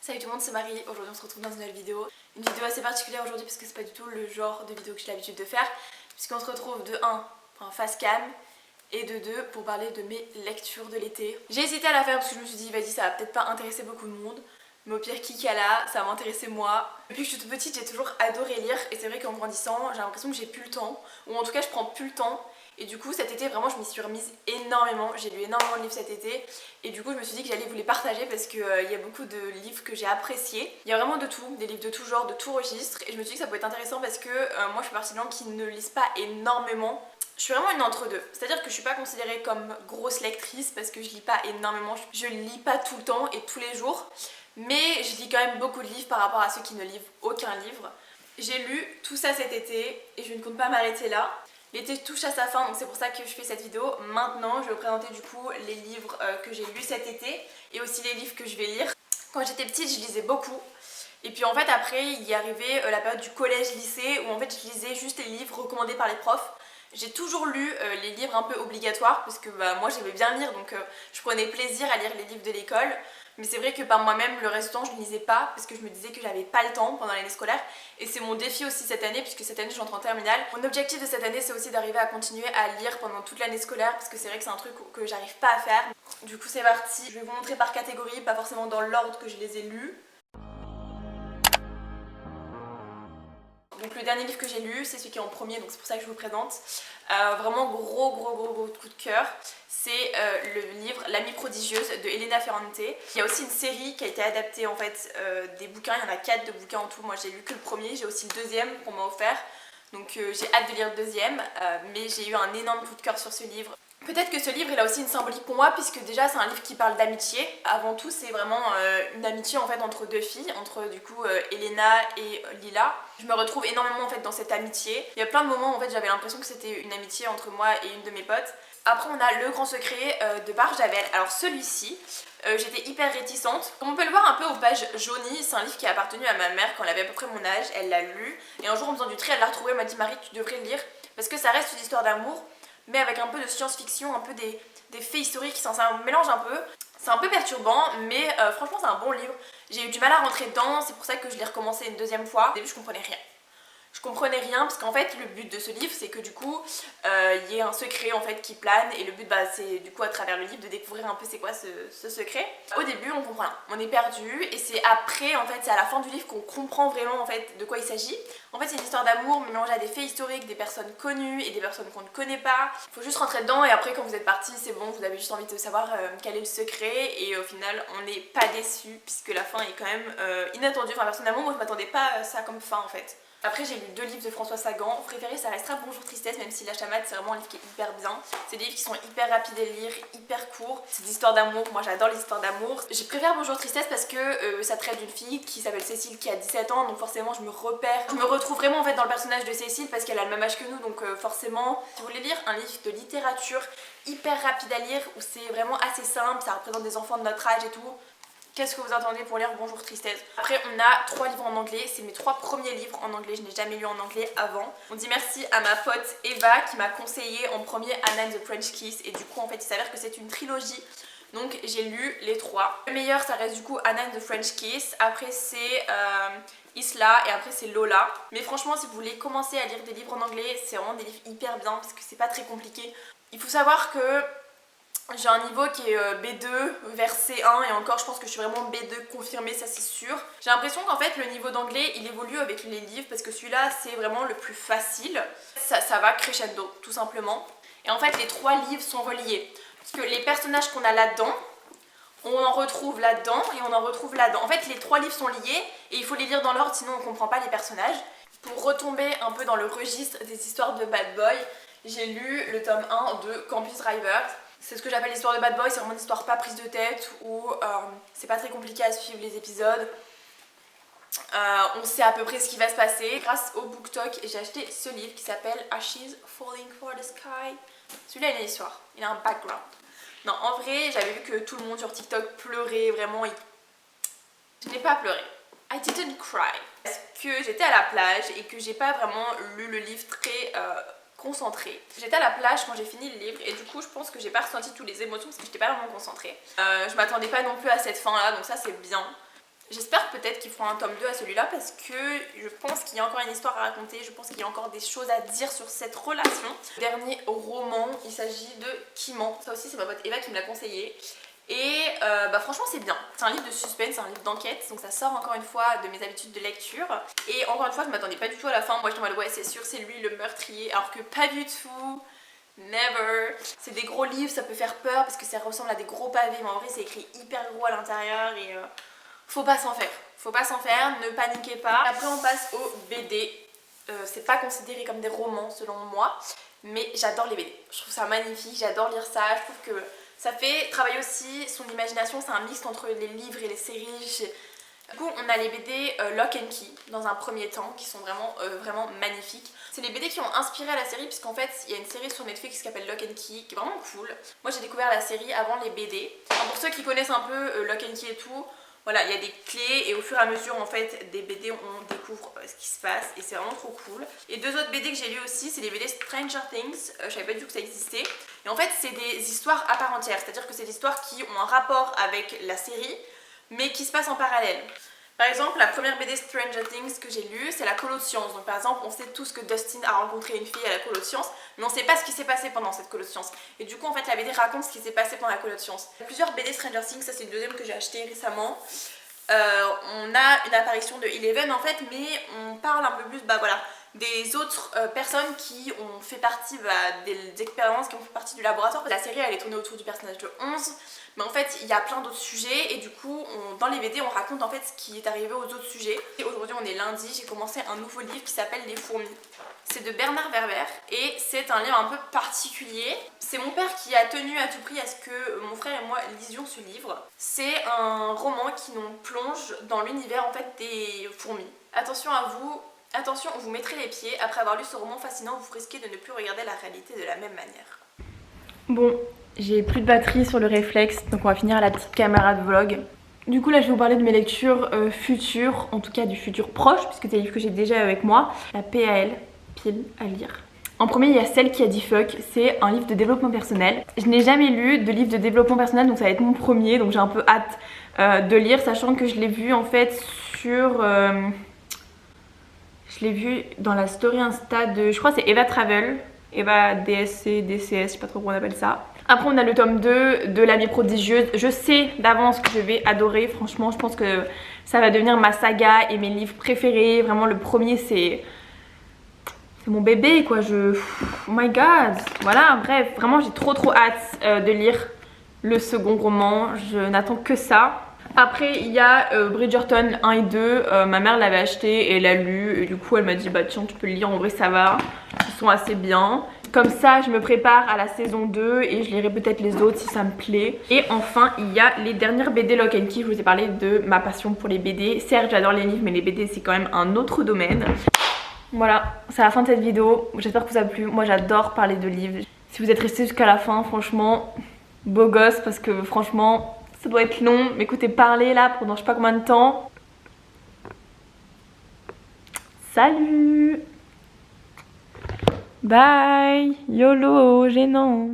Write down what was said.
Salut tout le monde, c'est Marie. Aujourd'hui on se retrouve dans une nouvelle vidéo. Une vidéo assez particulière aujourd'hui parce que c'est pas du tout le genre de vidéo que j'ai l'habitude de faire. Puisqu'on se retrouve de 1 pour un face cam et de 2 pour parler de mes lectures de l'été. J'ai hésité à la faire parce que je me suis dit vas-y ça va peut-être pas intéresser beaucoup de monde. Mais au pire qui qu'il y a là, ça va m'intéresser moi. Depuis que je suis toute petite j'ai toujours adoré lire et c'est vrai qu'en grandissant j'ai l'impression que j'ai plus le temps. Ou en tout cas je prends plus le temps. Et du coup cet été vraiment je m'y suis remise énormément, j'ai lu énormément de livres cet été et du coup je me suis dit que j'allais vous les partager parce qu'il y a beaucoup de livres que j'ai appréciés. Il y a vraiment de tout, des livres de tout genre, de tout registre et je me suis dit que ça pouvait être intéressant parce que moi je suis partie de gens qui ne lisent pas énormément. Je suis vraiment une entre-deux, c'est-à-dire que je suis pas considérée comme grosse lectrice parce que je lis pas énormément, je lis pas tout le temps et tous les jours, mais je lis quand même beaucoup de livres par rapport à ceux qui ne lisent aucun livre. J'ai lu tout ça cet été et je ne compte pas m'arrêter là. L'été touche à sa fin donc c'est pour ça que je fais cette vidéo. Maintenant je vais vous présenter du coup les livres que j'ai lus cet été et aussi les livres que je vais lire. Quand j'étais petite je lisais beaucoup et puis en fait après il y arrivait la période du collège-lycée où en fait je lisais juste les livres recommandés par les profs. J'ai toujours lu les livres un peu obligatoires parce que moi j'aimais bien lire donc je prenais plaisir à lire les livres de l'école. Mais c'est vrai que par moi-même, le reste du temps, je ne lisais pas parce que je me disais que j'avais pas le temps pendant l'année scolaire. Et c'est mon défi aussi cette année, puisque cette année, j'entre en terminale. Mon objectif de cette année, c'est aussi d'arriver à continuer à lire pendant toute l'année scolaire parce que c'est vrai que c'est un truc que j'arrive pas à faire. Du coup, c'est parti. Je vais vous montrer par catégorie, pas forcément dans l'ordre que je les ai lus. Donc le dernier livre que j'ai lu, c'est celui qui est en premier, donc c'est pour ça que je vous le présente. Vraiment gros coup de cœur. C'est le livre L'amie prodigieuse de Elena Ferrante. Il y a aussi une série qui a été adaptée en fait des bouquins, il y en a 4 de bouquins en tout. Moi j'ai lu que le premier, j'ai aussi le deuxième qu'on m'a offert. Donc j'ai hâte de lire le deuxième, mais j'ai eu un énorme coup de cœur sur ce livre. Peut-être que ce livre il a aussi une symbolique pour moi puisque déjà c'est un livre qui parle d'amitié. Avant tout c'est vraiment une amitié en fait entre deux filles, entre du coup Elena et Lila. Je me retrouve énormément en fait dans cette amitié. Il y a plein de moments où en fait j'avais l'impression que c'était une amitié entre moi et une de mes potes. Après on a Le Grand Secret de Barjavel. Alors celui-ci, j'étais hyper réticente. Comme on peut le voir un peu aux pages jaunies, c'est un livre qui a appartenu à ma mère quand elle avait à peu près mon âge. Elle l'a lu et un jour en faisant du tri elle l'a retrouvé, elle m'a dit Marie tu devrais le lire parce que ça reste une histoire d'amour mais avec un peu de science-fiction, un peu des faits historiques, ça mélange un peu. C'est un peu perturbant, mais franchement c'est un bon livre. J'ai eu du mal à rentrer dedans, c'est pour ça que je l'ai recommencé une deuxième fois. Au début je comprenais rien. Je comprenais rien parce qu'en fait le but de ce livre c'est que du coup il y ait un secret en fait qui plane et le but c'est du coup à travers le livre de découvrir un peu c'est quoi ce secret. Au début on comprend rien, on est perdu et c'est après en fait c'est à la fin du livre qu'on comprend vraiment en fait de quoi il s'agit. En fait c'est une histoire d'amour mélangée à des faits historiques, des personnes connues et des personnes qu'on ne connaît pas. Il faut juste rentrer dedans et après quand vous êtes parti c'est bon, vous avez juste envie de savoir quel est le secret et au final on n'est pas déçu puisque la fin est quand même inattendue. Enfin personnellement moi je m'attendais pas à ça comme fin en fait. Après j'ai lu 2 livres de François Sagan, préféré ça restera Bonjour Tristesse même si La Chamade c'est vraiment un livre qui est hyper bien. C'est des livres qui sont hyper rapides à lire, hyper courts, c'est des histoires d'amour, moi j'adore les histoires d'amour. Je préfère Bonjour Tristesse parce que ça traite d'une fille qui s'appelle Cécile qui a 17 ans donc forcément je me repère. Je me retrouve vraiment en fait dans le personnage de Cécile parce qu'elle a le même âge que nous donc forcément si vous voulez lire un livre de littérature hyper rapide à lire où c'est vraiment assez simple, ça représente des enfants de notre âge et tout. Qu'est-ce que vous attendez pour lire Bonjour Tristesse? Après on a 3 livres en anglais, c'est mes 3 premiers livres en anglais, je n'ai jamais lu en anglais avant. On dit merci à ma pote Eva qui m'a conseillé en premier Anna and the French Kiss et du coup en fait il s'avère que c'est une trilogie. Donc j'ai lu les 3. Le meilleur ça reste du coup Anna and the French Kiss, après c'est Isla et après c'est Lola. Mais franchement si vous voulez commencer à lire des livres en anglais c'est vraiment des livres hyper bien parce que c'est pas très compliqué. Il faut savoir que j'ai un niveau qui est B2 vers C1 et encore je pense que je suis vraiment B2 confirmée, ça c'est sûr. J'ai l'impression qu'en fait le niveau d'anglais il évolue avec les livres parce que celui-là c'est vraiment le plus facile. Ça va crescendo tout simplement. Et en fait les 3 livres sont reliés. Parce que les personnages qu'on a là-dedans, on en retrouve là-dedans et on en retrouve là-dedans. En fait les 3 livres sont liés et il faut les lire dans l'ordre sinon on ne comprend pas les personnages. Pour retomber un peu dans le registre des histoires de bad boy, j'ai lu le tome 1 de Campus Drivers. C'est ce que j'appelle l'histoire de bad boy, c'est vraiment une histoire pas prise de tête où c'est pas très compliqué à suivre les épisodes. On sait à peu près ce qui va se passer. Grâce au BookTok, j'ai acheté ce livre qui s'appelle Ashes Falling for the Sky. Celui-là il a une histoire, il a un background. Non en vrai j'avais vu que tout le monde sur TikTok pleurait vraiment. Je n'ai pas pleuré. I didn't cry. Parce que j'étais à la plage et que j'ai pas vraiment lu le livre très concentrée. J'étais à la plage quand j'ai fini le livre et du coup je pense que j'ai pas ressenti toutes les émotions parce que j'étais pas vraiment concentrée. Je m'attendais pas non plus à cette fin là donc ça c'est bien. J'espère peut-être qu'ils feront un tome 2 à celui-là parce que je pense qu'il y a encore une histoire à raconter, je pense qu'il y a encore des choses à dire sur cette relation. Dernier roman, il s'agit de Kiman. Ça aussi c'est ma pote Eva qui me l'a conseillé. Et franchement c'est bien, c'est un livre de suspense, c'est un livre d'enquête, donc ça sort encore une fois de mes habitudes de lecture. Et encore une fois je m'attendais pas du tout à la fin, moi j'étais en mode ouais c'est sûr c'est lui le meurtrier, alors que pas du tout. Never. C'est des gros livres, ça peut faire peur parce que ça ressemble à des gros pavés, mais en vrai c'est écrit hyper gros à l'intérieur et faut pas s'en faire. Faut pas s'en faire, ne paniquez pas. Après on passe aux BD. C'est pas considéré comme des romans selon moi, mais j'adore les BD. Je trouve ça magnifique, j'adore lire ça, je trouve que ça fait travailler aussi son imagination, c'est un mix entre les livres et les séries. Du coup on a les BD Lock and Key dans un premier temps qui sont vraiment magnifiques. C'est les BD qui ont inspiré la série puisqu'en fait il y a une série sur Netflix qui s'appelle Lock and Key qui est vraiment cool. Moi j'ai découvert la série avant les BD. Enfin, pour ceux qui connaissent un peu Lock and Key et tout, voilà, il y a des clés et au fur et à mesure en fait des BD on découvre ce qui se passe et c'est vraiment trop cool. Et deux autres BD que j'ai lu aussi, c'est les BD Stranger Things, je savais pas du tout que ça existait. Et en fait c'est des histoires à part entière, c'est à dire que c'est des histoires qui ont un rapport avec la série mais qui se passent en parallèle. Par exemple, la première BD Stranger Things que j'ai lue, c'est la colo de sciences. Donc par exemple, on sait tous que Dustin a rencontré une fille à la colo de sciences, mais on sait pas ce qui s'est passé pendant cette colo de sciences. Et du coup, en fait, la BD raconte ce qui s'est passé pendant la colo de sciences. Il y a plusieurs BD Stranger Things, ça c'est le deuxième que j'ai acheté récemment. On a une apparition de Eleven en fait, mais on parle un peu plus, voilà, des autres personnes qui ont fait partie des expériences, qui ont fait partie du laboratoire. La série elle est tournée autour du personnage de 11, mais en fait il y a plein d'autres sujets et du coup dans les BD on raconte en fait ce qui est arrivé aux autres sujets. Et aujourd'hui on est lundi, j'ai commencé un nouveau livre qui s'appelle Les Fourmis. C'est de Bernard Werber et c'est un livre un peu particulier. C'est mon père qui a tenu à tout prix à ce que mon frère et moi lisions ce livre. C'est un roman qui nous plonge dans l'univers en fait des fourmis. Attention à vous. Attention, vous mettrez les pieds. Après avoir lu ce roman fascinant, vous risquez de ne plus regarder la réalité de la même manière. Bon, j'ai plus de batterie sur le réflexe, donc on va finir à la petite caméra de vlog. Du coup là je vais vous parler de mes lectures futures, en tout cas du futur proche, puisque c'est des livres que j'ai déjà avec moi. La PAL, pile à lire. En premier il y a Celle qui a dit fuck, c'est un livre de développement personnel. Je n'ai jamais lu de livre de développement personnel, donc ça va être mon premier, donc j'ai un peu hâte de lire, sachant que je l'ai vu en fait sur... Je l'ai vu dans la story Insta de, je crois c'est Eva Travel, Eva DSC, DCS, je sais pas trop comment on appelle ça. Après on a le tome 2 de L'Amie prodigieuse. Je sais d'avance que je vais adorer, franchement je pense que ça va devenir ma saga et mes livres préférés. Vraiment le premier c'est mon bébé quoi, oh my god. Voilà bref, vraiment j'ai trop hâte de lire le second roman, je n'attends que ça. Après il y a Bridgerton 1 et 2, ma mère l'avait acheté et elle l'a lu et du coup elle m'a dit bah tiens tu peux le lire, en vrai ça va, ils sont assez bien. Comme ça je me prépare à la saison 2 et je lirai peut-être les autres si ça me plaît. Et enfin il y a les dernières BD Lock and Key, je vous ai parlé de ma passion pour les BD. Certes j'adore les livres mais les BD c'est quand même un autre domaine. Voilà, c'est la fin de cette vidéo, j'espère que vous a plu, moi j'adore parler de livres. Si vous êtes resté jusqu'à la fin franchement beau gosse parce que franchement ça doit être long, m'écouter parler là pendant je sais pas combien de temps. Salut! Bye! YOLO, gênant!